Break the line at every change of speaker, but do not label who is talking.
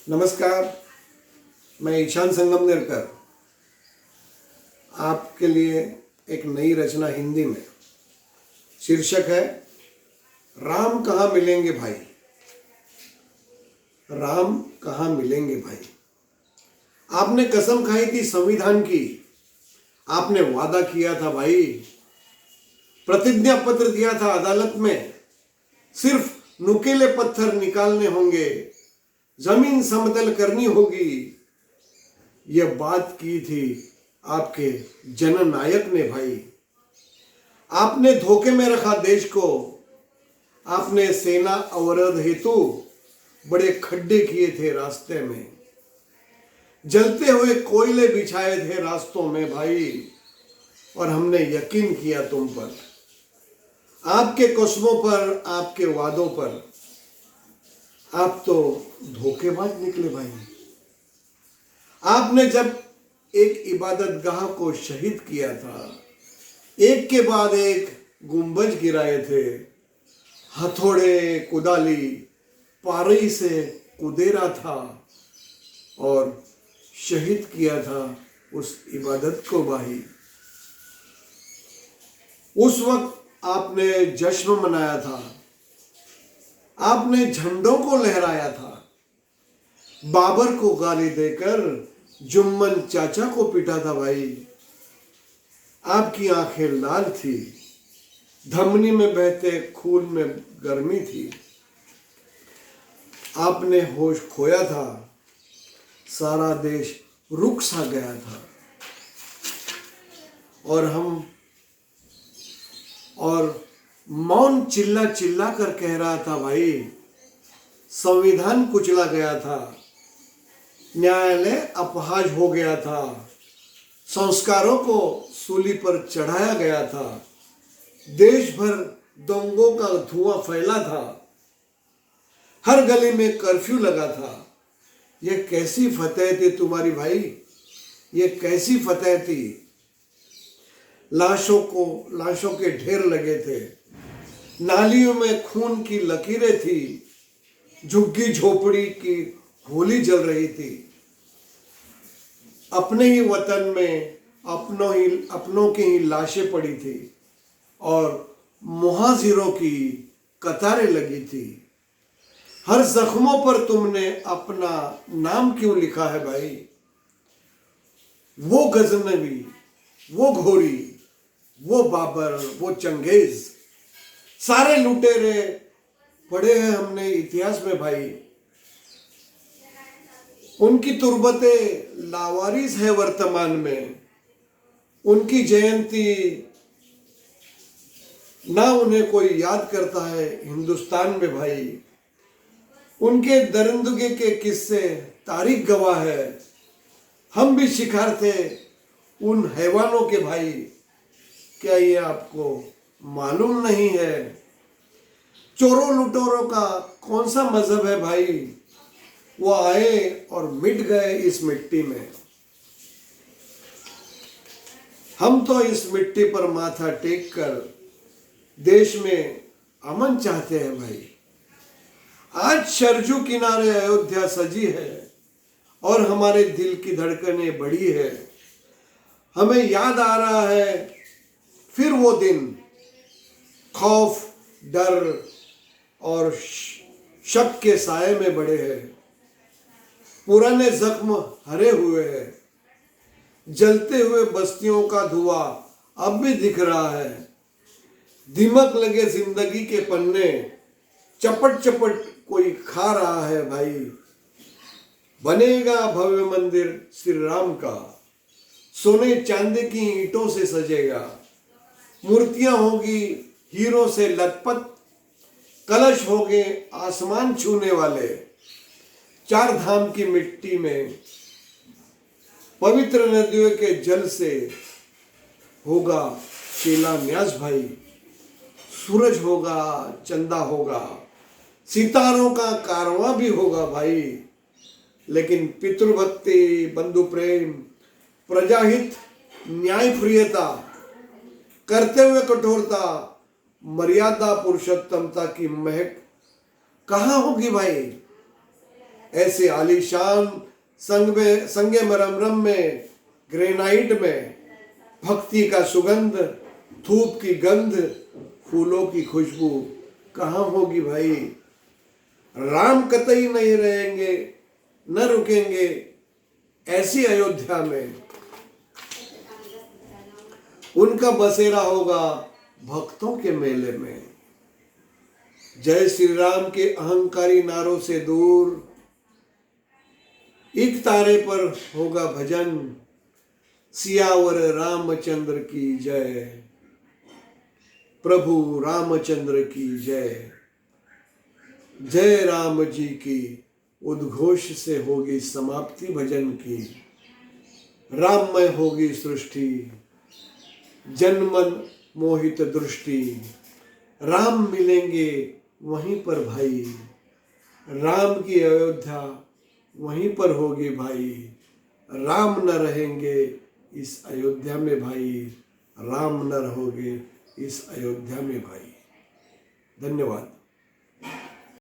नमस्कार, मैं ईशान संगमनेरकर आपके लिए एक नई रचना हिंदी में। शीर्षक है राम कहाँ मिलेंगे भाई। राम कहाँ मिलेंगे भाई। आपने कसम खाई थी संविधान की, आपने वादा किया था भाई, प्रतिज्ञा पत्र दिया था अदालत में, सिर्फ नुकीले पत्थर निकालने होंगे, जमीन समतल करनी होगी। यह बात की थी आपके जननायक ने भाई। आपने धोखे में रखा देश को, आपने सेना अवरोध हेतु बड़े खड्डे किए थे रास्ते में, जलते हुए कोयले बिछाए थे रास्तों में भाई, और हमने यकीन किया तुम पर, आपके कस्मों पर, आपके वादों पर। आप तो धोखेबाज निकले भाई। आपने जब एक इबादतगाह को शहीद किया था, एक के बाद एक गुंबज गिराए थे, हथौड़े कुदाली पारई से कुदेरा था और शहीद किया था उस इबादत को भाई। उस वक्त आपने जश्न मनाया था, आपने झंडों को लहराया था, बाबर को गाली देकर जुम्मन चाचा को पीटा था भाई। आपकी आंखें लाल थी, धमनी में बहते खून में गर्मी थी। आपने होश खोया था, सारा देश रुक सा गया था, और मौन चिल्ला चिल्ला कर कह रहा था भाई, संविधान कुचला गया था, न्यायालय अपहाज हो गया था, संस्कारों को सूली पर चढ़ाया गया था, देश भर दंगों का धुआं फैला था, हर गली में कर्फ्यू लगा था। यह कैसी फतेह थी तुम्हारी भाई, यह कैसी फतेह थी। लाशों के ढेर लगे थे, नालियों में खून की लकीरें थी, झुग्गी झोपड़ी की होली जल रही थी। अपने ही वतन में अपनों की ही लाशें पड़ी थी और मुहाजिरों की कतारें लगी थी। हर जख्मों पर तुमने अपना नाम क्यों लिखा है भाई। वो गजनवी, वो घोरी, वो बाबर, वो चंगेज, सारे लुटेरे पढ़े हैं हमने इतिहास में भाई। उनकी तुर्बतें लावारिस है वर्तमान में, उनकी जयंती ना उन्हें कोई याद करता है हिंदुस्तान में भाई। उनके दरिंदगी के किस्से तारीख गवाह है, हम भी शिकार थे उन हैवानों के भाई। क्या ये आपको मालूम नहीं है, चोरों लुटेरों का कौन सा मजहब है भाई। वो आए और मिट गए इस मिट्टी में, हम तो इस मिट्टी पर माथा टेक कर देश में अमन चाहते हैं भाई। आज सरजू किनारे अयोध्या सजी है और हमारे दिल की धड़कनें बढ़ी है। हमें याद आ रहा है फिर वो दिन, खौफ, डर और शक के साए में बड़े हैं। पुराने जख्म हरे हुए हैं, जलते हुए बस्तियों का धुआं अब भी दिख रहा है। दिमक लगे जिंदगी के पन्ने, चपट चपट कोई खा रहा है भाई। बनेगा भव्य मंदिर श्री राम का, सोने चांदी की ईंटों से सजेगा, मूर्तियां होगी हीरों से लथपथ, कलश होंगे आसमान छूने वाले। चार धाम की मिट्टी में, पवित्र नदियों के जल से होगा शिलान्यास भाई। सूरज होगा, चंदा होगा, सितारों का कारवां भी होगा भाई। लेकिन पितृभक्ति, बंधु प्रेम, प्रजाहित, न्याय प्रियता करते हुए कठोरता, मर्यादा पुरुषोत्तमता की महक कहाँ होगी भाई। ऐसे आलीशान संगमरमर में, ग्रेनाइट में भक्ति का सुगंध, धूप की गंध, फूलों की खुशबू कहाँ होगी भाई। राम कतई नहीं रहेंगे, न रुकेंगे ऐसी अयोध्या में। उनका बसेरा होगा भक्तों के मेले में। जय श्री राम के अहंकारी नारों से दूर एक तारे पर होगा भजन, सियावर रामचंद्र की जय, प्रभु रामचंद्र की जय। जय राम जी की उद्घोष से होगी समाप्ति भजन की। राममय होगी सृष्टि, जनमन मोहित दृष्टि। राम मिलेंगे वहीं पर भाई, राम की अयोध्या वहीं पर होगी भाई। राम न रहेंगे इस अयोध्या में भाई, राम न रहोगे इस अयोध्या में भाई। धन्यवाद।